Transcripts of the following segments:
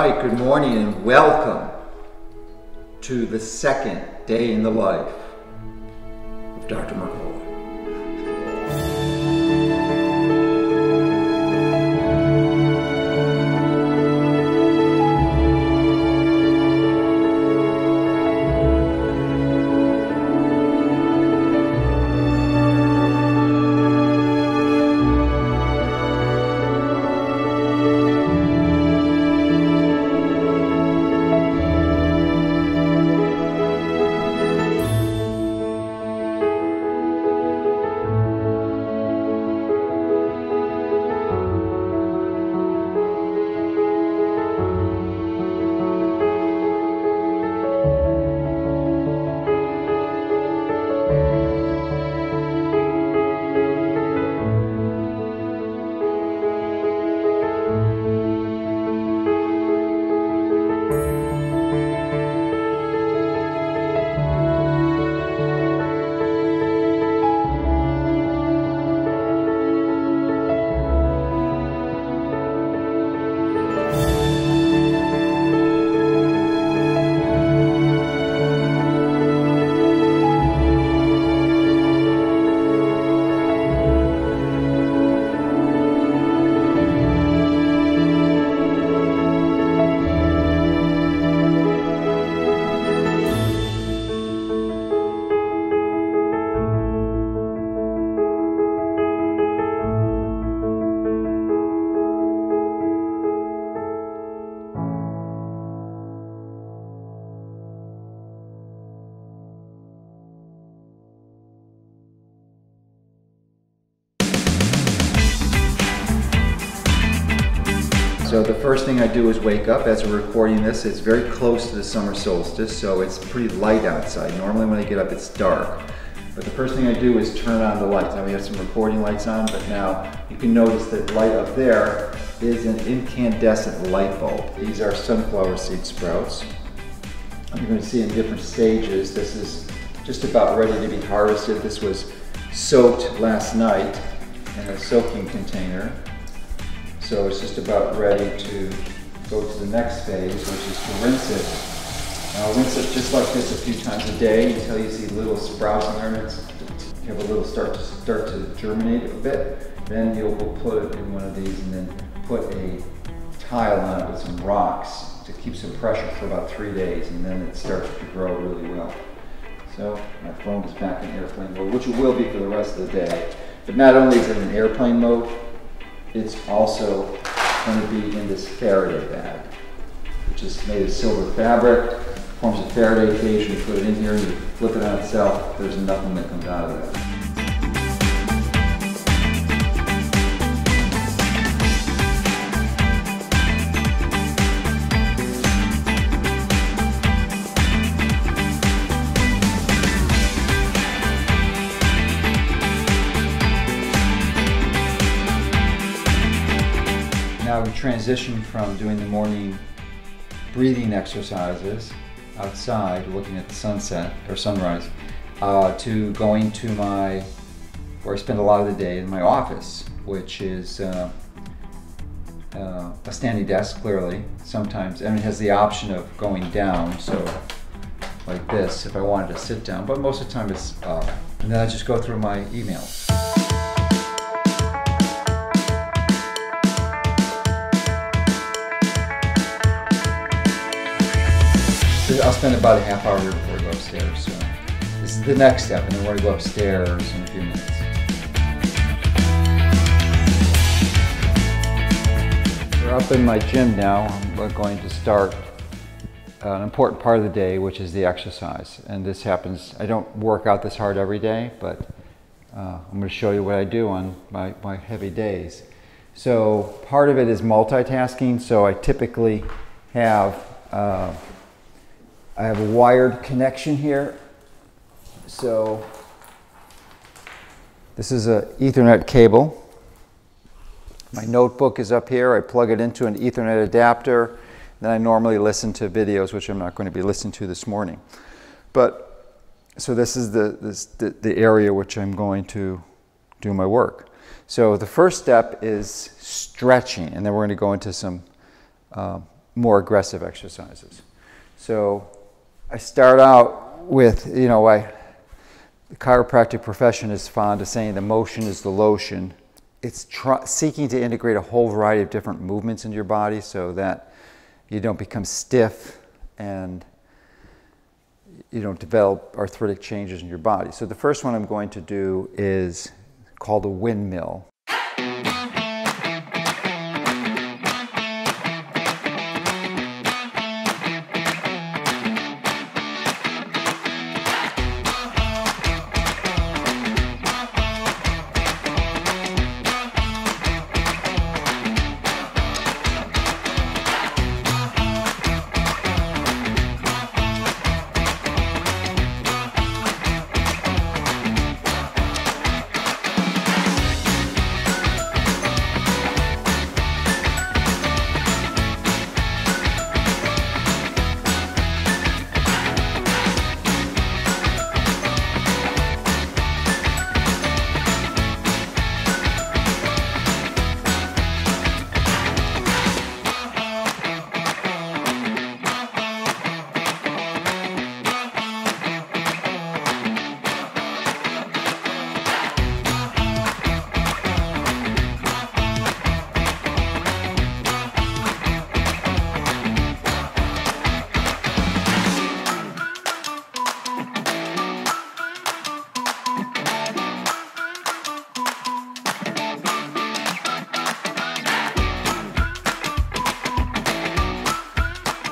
right, good morning and welcome to the second day in the life of Dr. Mercola. So the first thing I do is wake up. As we're recording this, it's very close to the summer solstice, so it's pretty light outside. Normally when I get up, it's dark. But the first thing I do is turn on the lights. Now we have some recording lights on, but now you can notice that light up there is an incandescent light bulb. These are sunflower seed sprouts. You're going to see in different stages. This is just about ready to be harvested. This was soaked last night in a soaking container. So it's just about ready to go to the next phase, which is to rinse it. I'll rinse it just like this a few times a day until you see little sprouts in there and you have a little start to germinate a bit. Then you'll put it in one of these and then put a tile on it with some rocks to keep some pressure for about 3 days, and then it starts to grow really well. So my phone is back in airplane mode, which it will be for the rest of the day. But not only is it in airplane mode, it's also going to be in this Faraday bag, which is made of silver fabric, forms a Faraday cage. You put it in here and you flip it on itself. There's nothing that comes out of that. Now we transition from doing the morning breathing exercises outside, looking at the sunset or sunrise, to going to where I spend a lot of the day in my office, which is a standing desk, clearly, sometimes, and it has the option of going down, so like this, if I wanted to sit down, but most of the time it's up. And then I just go through my emails. I'll spend about a half hour here before I go upstairs. So this is the next step, and then we're going to go upstairs in a few minutes. We're up in my gym now. I'm going to start an important part of the day, which is the exercise. And this happens, I don't work out this hard every day, but I'm going to show you what I do on my heavy days. So part of it is multitasking. So I typically have I have a wired connection here. So this is an Ethernet cable. My notebook is up here. I plug it into an Ethernet adapter. Then I normally listen to videos, which I'm not going to be listening to this morning. But so this is the area which I'm going to do my work. So the first step is stretching, and then we're going to go into some more aggressive exercises. So I start out with, the chiropractic profession is fond of saying the motion is the lotion. It's seeking to integrate a whole variety of different movements into your body so that you don't become stiff and you don't develop arthritic changes in your body. So the first one I'm going to do is called a windmill.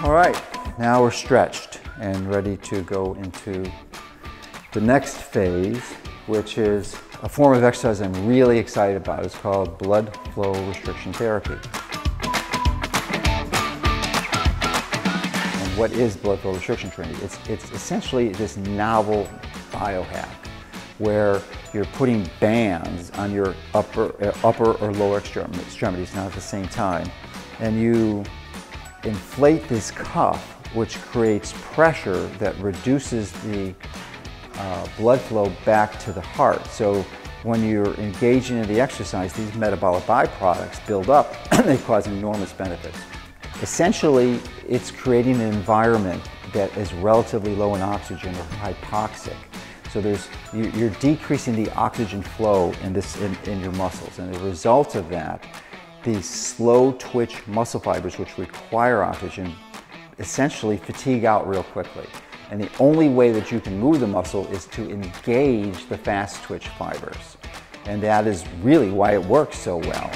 All right, now we're stretched and ready to go into the next phase, which is a form of exercise I'm really excited about. It's called blood flow restriction therapy. And what is blood flow restriction training? It's essentially this novel biohack where you're putting bands on your upper or lower extremities, not at the same time, and you inflate this cuff, which creates pressure that reduces the blood flow back to the heart. So when you're engaging in the exercise, these metabolic byproducts build up and they cause enormous benefits. Essentially, it's creating an environment that is relatively low in oxygen or hypoxic. So you're decreasing the oxygen flow in your muscles, and the result of that, these slow twitch muscle fibers which require oxygen essentially fatigue out real quickly. And the only way that you can move the muscle is to engage the fast twitch fibers. And that is really why it works so well.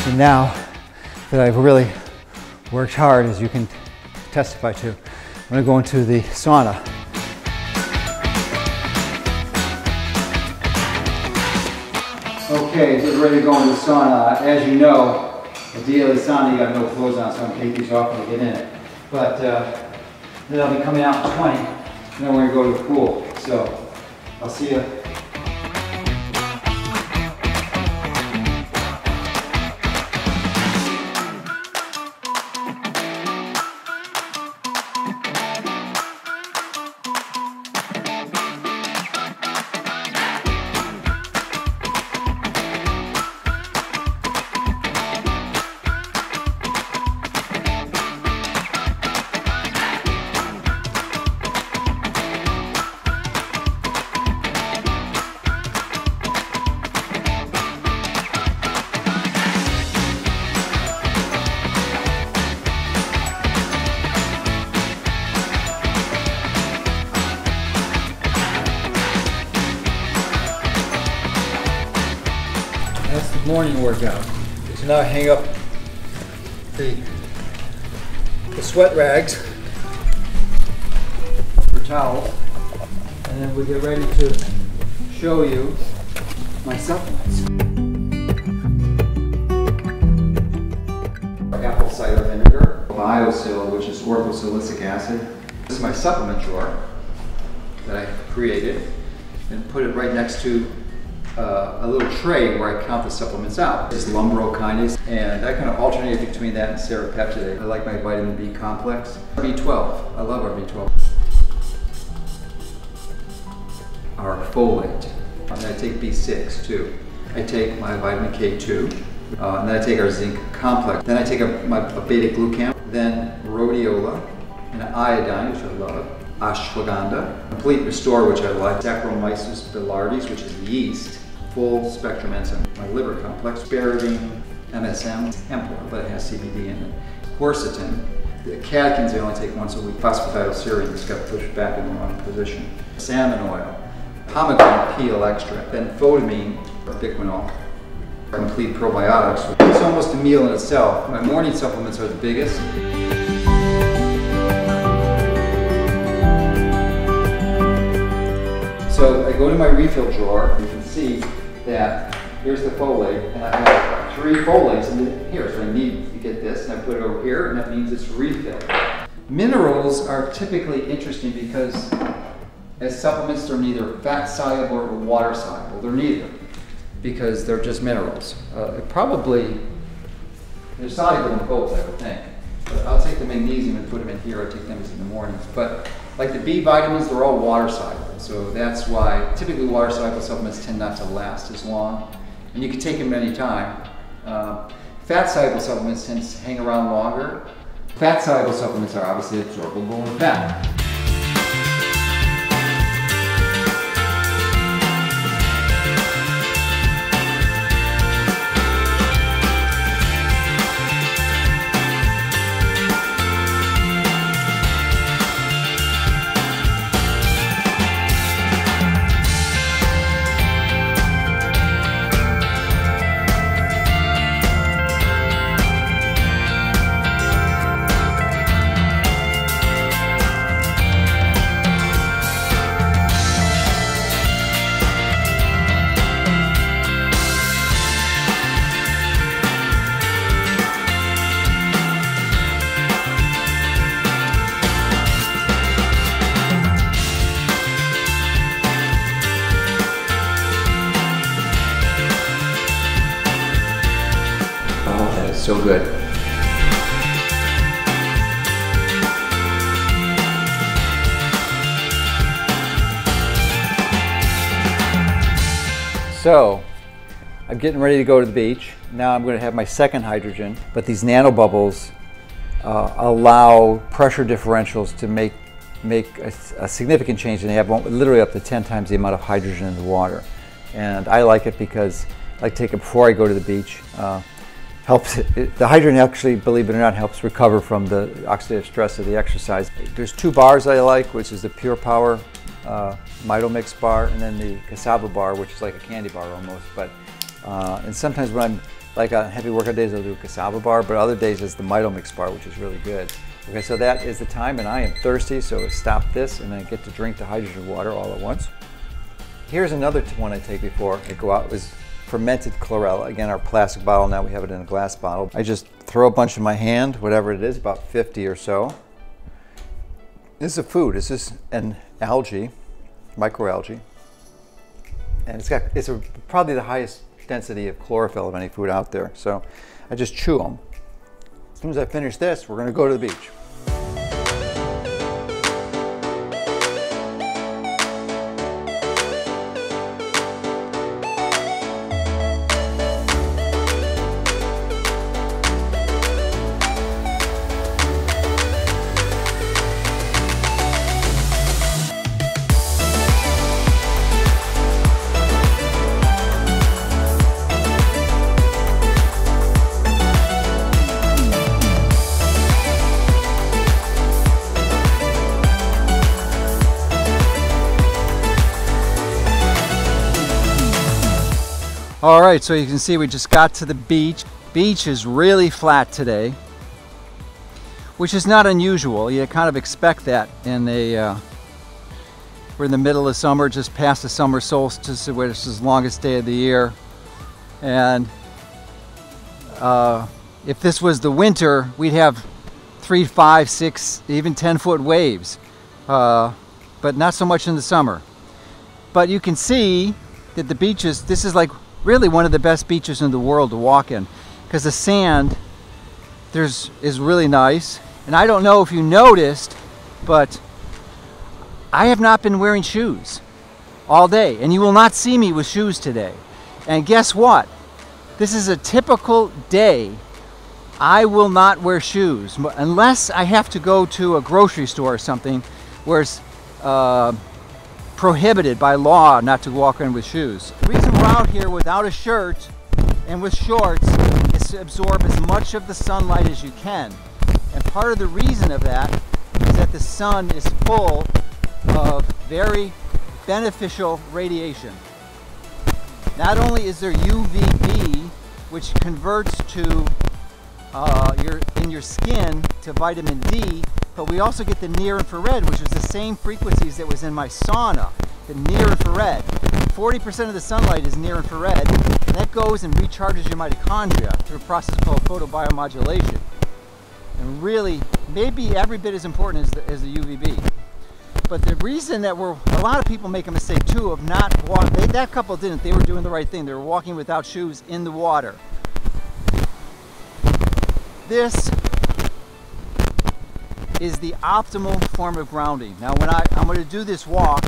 And now that I've really worked hard, as you can testify to, I'm going to go into the sauna. Okay, so we're ready to go into the sauna. As you know, the deal of the sauna, you got no clothes on, so I'm going to take these off when I get in it. But then I'll be coming out in 20, and then we're going to go to the pool. So I'll see you. That's the morning workout. So now I hang up the sweat rags for towels, and and then we get ready to show you my supplements. Apple cider vinegar, BioSil, which is orthosilicic acid. This is my supplement drawer that I created and put it right next to a little tray where I count the supplements out. This is lumbrokinase, and I kind of alternate between that and serrapeptidase. I like my vitamin B complex. B12, I love our B12. Our folate, and then I take B6 too. I take my vitamin K2, and then I take our zinc complex. Then I take a beta-glucan, then rhodiola, and iodine, which I love. Ashwagandha, complete restore, which I like. Saccharomyces boulardii, which is yeast. Full spectrum enzyme. My liver complex. Spiridine, MSM, Tempor, but it has CBD in it. Quercetin. The catechins I only take once a week. Phosphatidylserine just got pushed back in the wrong position. Salmon oil. Pomegranate peel extract. Then photamine, or biquinol. Complete probiotics. It's almost a meal in itself. My morning supplements are the biggest. So I go to my refill drawer. You can see that here's the folate, and I have 3 folates in here. So I need to get this, and I put it over here, and that means it's refill. Minerals are typically interesting because as supplements, they're neither fat soluble or water soluble. They're neither, because they're just minerals. They're soluble in both, I would think. But I'll take the magnesium and put them in here. I take them in the mornings. But like the B vitamins, they're all water soluble. So that's why typically water soluble supplements tend not to last as long. And you can take them at any time. Fat soluble supplements tend to hang around longer. Fat soluble supplements are obviously absorbable in fat. So good. So, I'm getting ready to go to the beach. Now I'm going to have my second hydrogen, but these nanobubbles allow pressure differentials to make a significant change, and they have literally up to 10 times the amount of hydrogen in the water. And I like it because I take it before I go to the beach. The hydrogen actually, believe it or not, helps recover from the oxidative stress of the exercise. There's 2 bars I like, which is the Pure Power Mix bar, and then the cassava bar, which is like a candy bar almost. But and sometimes when I'm like on heavy workout days, I'll do a cassava bar, but other days it's the Mix bar, which is really good. Okay, so that is the time, and I am thirsty, so I stop this, and I get to drink the hydrogen water all at once. Here's another one I take before I go out. Is fermented chlorella. Again, our plastic bottle, now we have it in a glass bottle. I just throw a bunch in my hand, whatever it is, about 50 or so. This is a food. This is an algae, microalgae. And it's probably the highest density of chlorophyll of any food out there. So I just chew them. As soon as I finish this, we're going to go to the beach. All right, so you can see we just got to the beach. Beach is really flat today, which is not unusual. You kind of expect that in We're in the middle of summer, just past the summer solstice, which is the longest day of the year. And if this was the winter, we'd have 3, 5, 6, even 10-foot waves, but not so much in the summer. But you can see that the beaches, this is like really one of the best beaches in the world to walk in, because the sand is really nice. And I don't know if you noticed, but I have not been wearing shoes all day, and you will not see me with shoes today. And guess what? This is a typical day. I will not wear shoes unless I have to go to a grocery store or something where it's prohibited by law not to walk in with shoes. The reason we're out here without a shirt and with shorts is to absorb as much of the sunlight as you can. And part of the reason of that is that the sun is full of very beneficial radiation. Not only is there UVB, which converts to in your skin to vitamin D, but we also get the near infrared, which is the same frequencies that was in my sauna, the near infrared. 40% of the sunlight is near infrared, and that goes and recharges your mitochondria through a process called photobiomodulation. And really, maybe every bit as important as the UVB. But the reason that a lot of people make a mistake too of not walking, that couple didn't, they were doing the right thing. They were walking without shoes in the water. This is the optimal form of grounding. Now when I'm going to do this walk,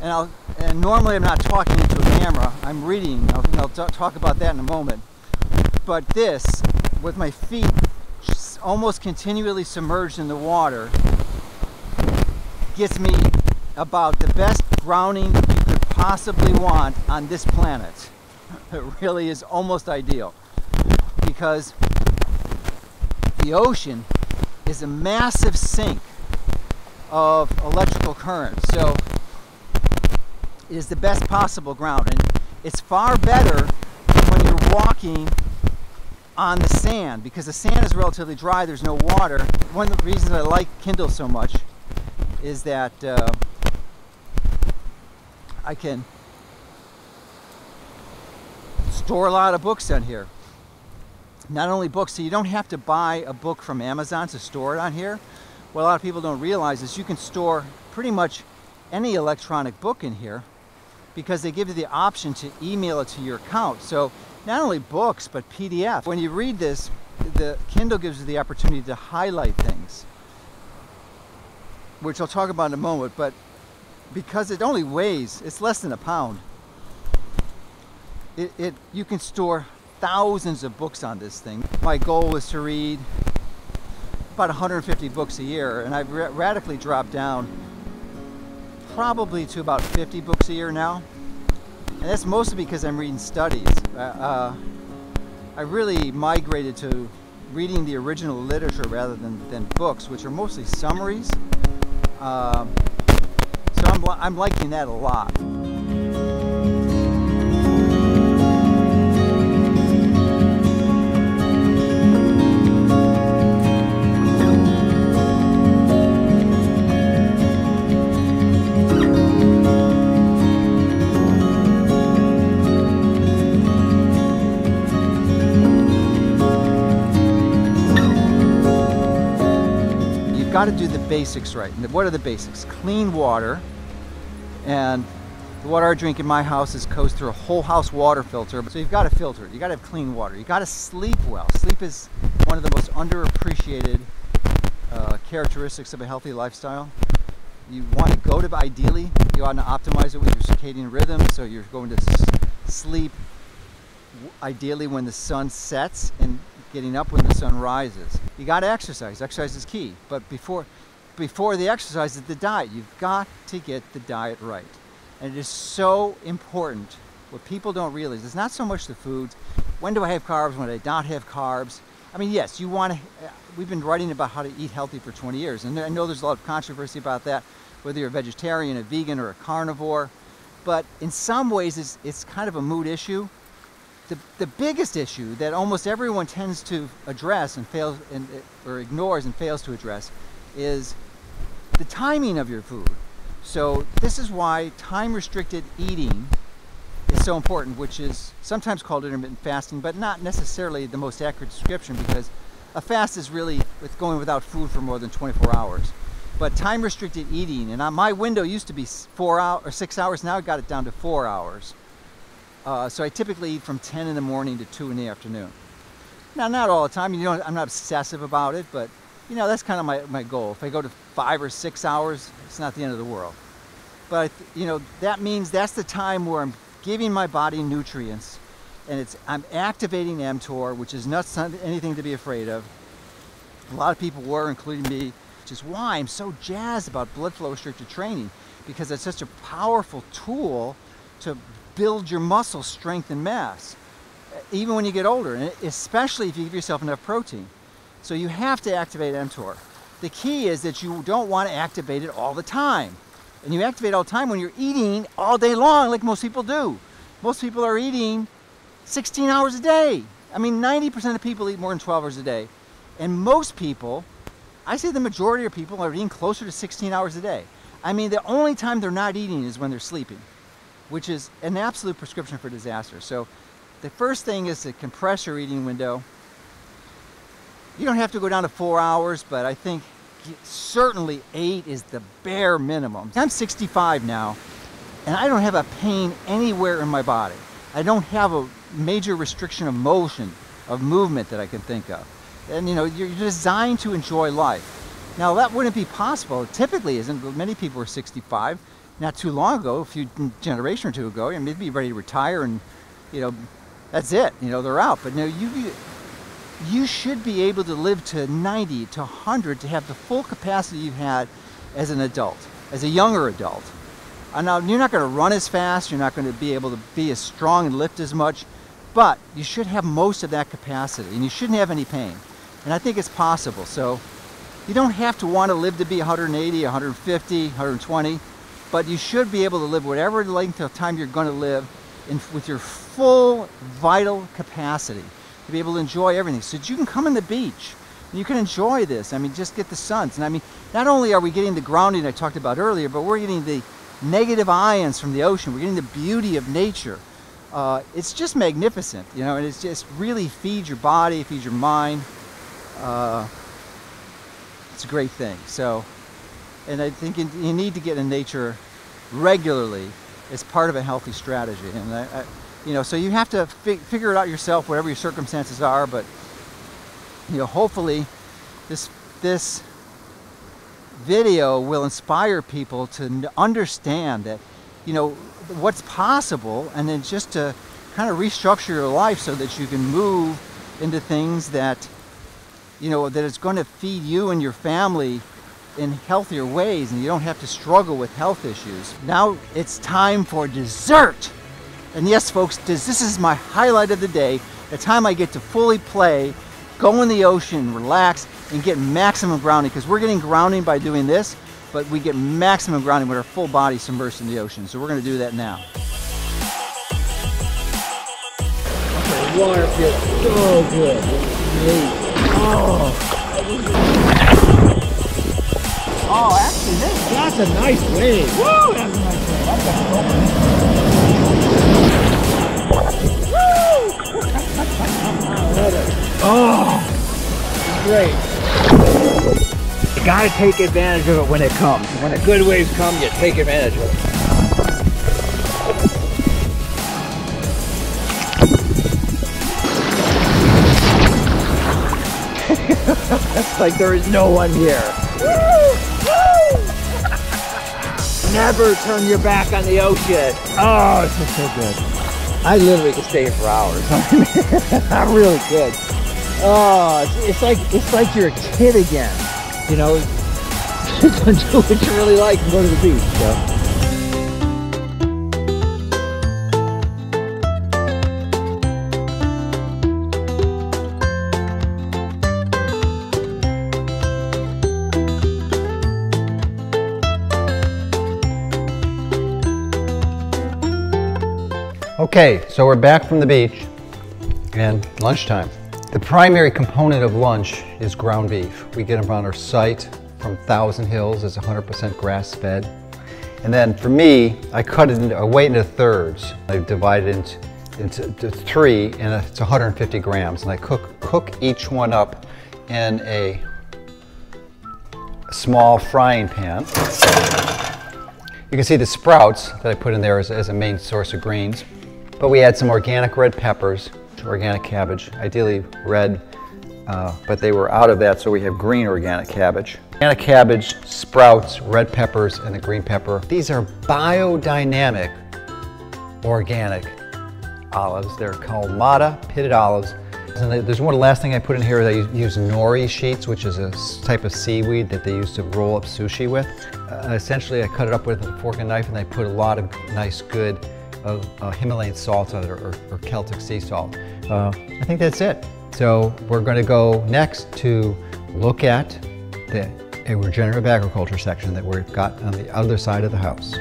and normally I'm not talking into a camera, I'm reading, I'll talk about that in a moment. But this, with my feet almost continually submerged in the water, gets me about the best grounding you could possibly want on this planet. It really is almost ideal, because the ocean is a massive sink of electrical current, so it is the best possible ground. And it's far better when you're walking on the sand, because the sand is relatively dry, there's no water. One of the reasons I like Kindle so much is that I can store a lot of books on here. Not only books, so you don't have to buy a book from Amazon to store it on here. What a lot of people don't realize is you can store pretty much any electronic book in here, because they give you the option to email it to your account. So not only books, but PDF. When you read this, the Kindle gives you the opportunity to highlight things, which I'll talk about in a moment. But because it only weighs, it's less than a pound, you can store thousands of books on this thing. My goal is to read about 150 books a year, and I've radically dropped down probably to about 50 books a year now. And that's mostly because I'm reading studies. I really migrated to reading the original literature rather than books, which are mostly summaries. So I'm liking that a lot. Got to do the basics right. And what are the basics? Clean water, and the water I drink in my house goes through a whole house water filter. So you've got to filter it. You got to have clean water. You got to sleep well. Sleep is one of the most underappreciated characteristics of a healthy lifestyle. You want to go to, ideally, you want to optimize it with your circadian rhythm. So you're going to sleep ideally when the sun sets and getting up when the sun rises. You got to exercise. Exercise is key. But before the exercise is the diet. You've got to get the diet right. And it is so important. What people don't realize is not so much the foods. When do I have carbs? When do I not have carbs? I mean, yes, you want to. We've been writing about how to eat healthy for 20 years, and I know there's a lot of controversy about that, whether you're a vegetarian, a vegan, or a carnivore. But in some ways, it's kind of a mood issue. The biggest issue that almost everyone tends to address and fails or ignores and fails to address is the timing of your food. So this is why time-restricted eating is so important, which is sometimes called intermittent fasting, but not necessarily the most accurate description, because a fast is really with going without food for more than 24 hours. But time-restricted eating, and my window used to be 4 hours or 6 hours, now I got it down to 4 hours. So I typically eat from 10 in the morning to 2 in the afternoon. Now, not all the time, I'm not obsessive about it, but that's kind of my goal. If I go to 5 or 6 hours, it's not the end of the world. But that means that's the time where I'm giving my body nutrients, and I'm activating mTOR, which is not anything to be afraid of. A lot of people were, including me, which is why I'm so jazzed about blood flow restricted training, because it's such a powerful tool to build your muscle strength and mass, even when you get older, and especially if you give yourself enough protein. So you have to activate mTOR. The key is that you don't want to activate it all the time. And you activate all the time when you're eating all day long, like most people do. Most people are eating 16 hours a day. I mean, 90% of people eat more than 12 hours a day. And most people, I say the majority of people, are eating closer to 16 hours a day. I mean, the only time they're not eating is when they're sleeping, which is an absolute prescription for disaster. So the first thing is to compress your eating window. You don't have to go down to 4 hours, but I think certainly 8 is the bare minimum. I'm 65 now, and I don't have a pain anywhere in my body. I don't have a major restriction of motion, of movement that I can think of. And you're designed to enjoy life. Now that wouldn't be possible. It typically isn't. Many people are 65. Not too long ago, a generation or two ago, they'd be ready to retire, and that's it. They're out. But you should be able to live to 90 to 100 to have the full capacity you've had as an adult, as a younger adult. Now, you're not going to run as fast, you're not going to be able to be as strong and lift as much, but you should have most of that capacity, and you shouldn't have any pain. And I think it's possible. So you don't have to want to live to be 180, 150, 120, but you should be able to live whatever length of time you're going to live with your full vital capacity, to be able to enjoy everything, so that you can come on the beach and you can enjoy this. Just get the sun. And not only are we getting the grounding I talked about earlier, but we're getting the negative ions from the ocean. We're getting the beauty of nature. It's just magnificent, and it's just really feeds your body, feeds your mind. It's a great thing. So, and I think you need to get in nature regularly as part of a healthy strategy. And so you have to figure it out yourself, whatever your circumstances are. But hopefully, this video will inspire people to understand that what's possible, and then just to kind of restructure your life so that you can move into things that that it's going to feed you and your family in healthier ways, and you don't have to struggle with health issues. Now it's time for dessert. And yes, folks, this is my highlight of the day, the time I get to fully play, go in the ocean, relax, and get maximum grounding, because we're getting grounding by doing this, but we get maximum grounding with our full body submerged in the ocean. So we're going to do that now. The water feels so good. It's amazing. Oh, actually, that's a nice wave. Woo, that's a nice wave. That's a Woo! I love it. Oh, great. You gotta take advantage of it when it comes. When the good waves come, you take advantage of it. It's like there is no one here. Woo! Woo! Never turn your back on the ocean. Oh, it's just so good. I literally could stay here for hours. I'm really good. Oh, it's like you're a kid again. Just do what you really like and go to the beach. So. Okay, so we're back from the beach and lunchtime. The primary component of lunch is ground beef. We get them on our site from Thousand Hills. It's 100% grass-fed. And then for me, I cut it into, I weigh it into thirds. I divide it into 3, and it's 150 grams. And I cook each one up in a small frying pan. You can see the sprouts that I put in there as a main source of greens. But we add some organic red peppers, organic cabbage, ideally red, but they were out of that, so we have green organic cabbage. Organic cabbage, sprouts, red peppers, and the green pepper. These are biodynamic organic olives. They're called Mata pitted olives. And there's one last thing I put in here. They use nori sheets, which is a type of seaweed that they use to roll up sushi with. Essentially, I cut it up with a fork and knife, and I put a lot of nice, good Himalayan salt on it, or Celtic sea salt. I think that's it. So we're going to go next to look at the regenerative agriculture section that we've got on the other side of the house.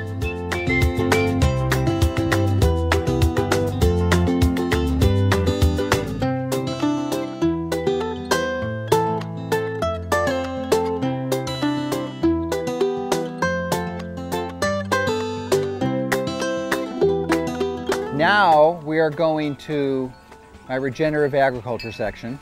Now we are going to my regenerative agriculture section.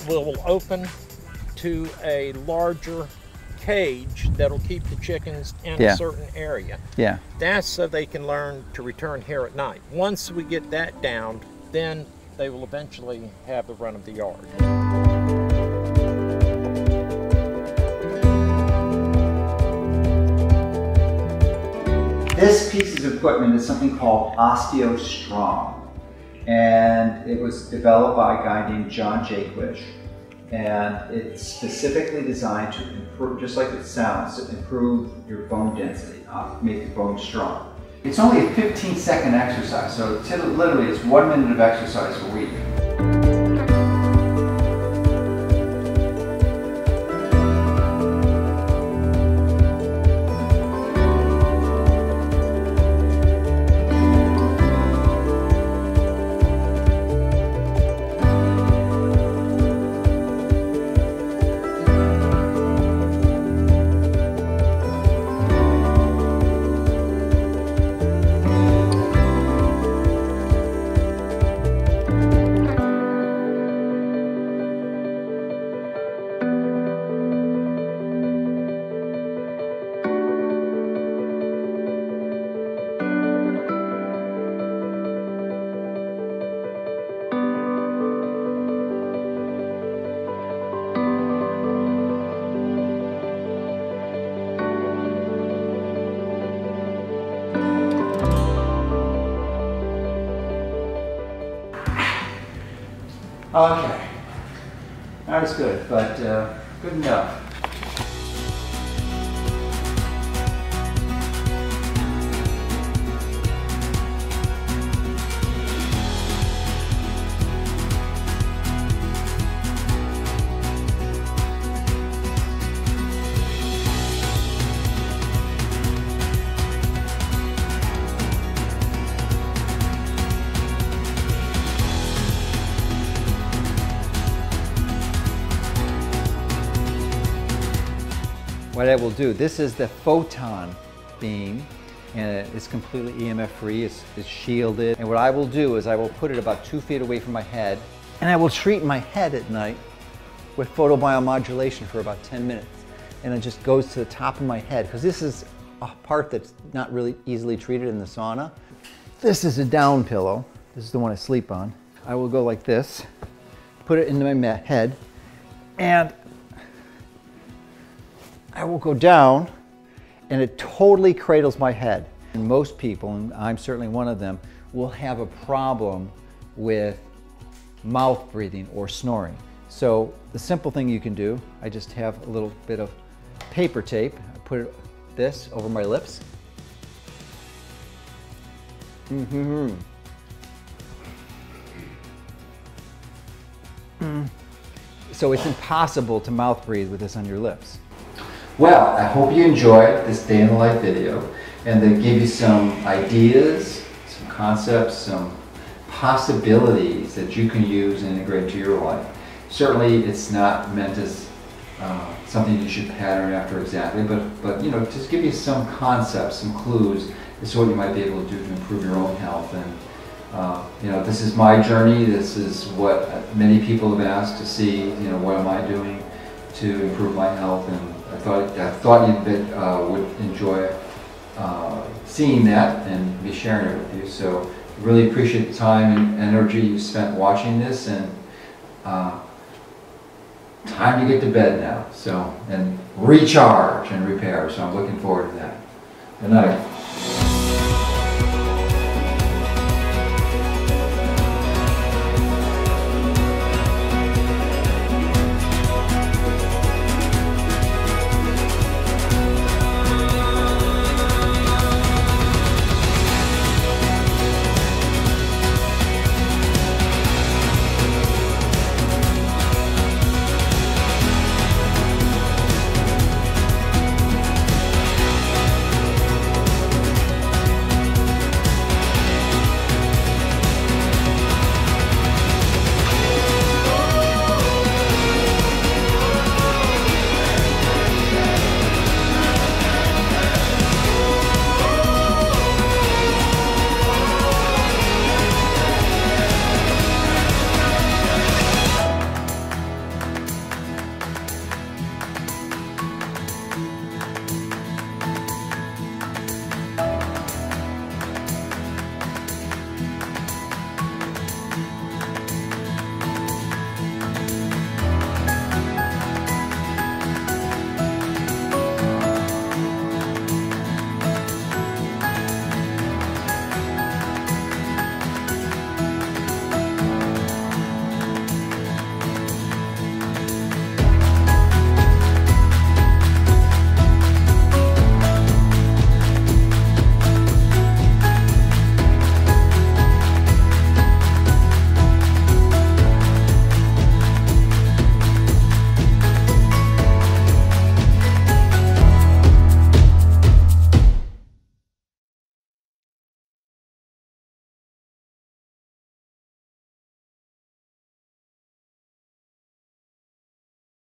Will open to a larger cage that'll keep the chickens in a certain area. Yeah. That's so they can learn to return here at night. Once we get that down, then they will eventually have the run of the yard. This piece of equipment is something called OsteoStrong, and it was developed by a guy named John Jaquish. And it's specifically designed to improve, just like it sounds, to improve your bone density, make your bone strong. It's only a 15-second exercise, so literally it's 1 minute of exercise a week. Okay, not as good, but good enough. What I will do, this is the photon beam, and it's completely EMF free, it's shielded. And what I will do is I will put it about 2 feet away from my head, And I will treat my head at night with photobiomodulation for about 10 minutes. And it just goes to the top of my head, because this is a part that's not really easily treated in the sauna. This is a down pillow. This is the one I sleep on. I will go like this, put it into my head, and I will go down, and it totally cradles my head. And most people, and I'm certainly one of them, will have a problem with mouth breathing or snoring. So the simple thing you can do, I just have a little bit of paper tape. I put this over my lips. So it's impossible to mouth breathe with this on your lips. Well, I hope you enjoyed this day in the life video and that gave you some ideas, some concepts, some possibilities that you can use and integrate into your life. Certainly it's not meant as something you should pattern after exactly, but you know, just give you some concepts, some clues as to what you might be able to do to improve your own health. And you know, this is my journey. This is what many people have asked to see. You know, what am I doing to improve my health? And I thought you would enjoy seeing that and be sharing it with you. So really appreciate the time and energy you spent watching this, and time to get to bed now. So, and recharge and repair. So I'm looking forward to that. Good night.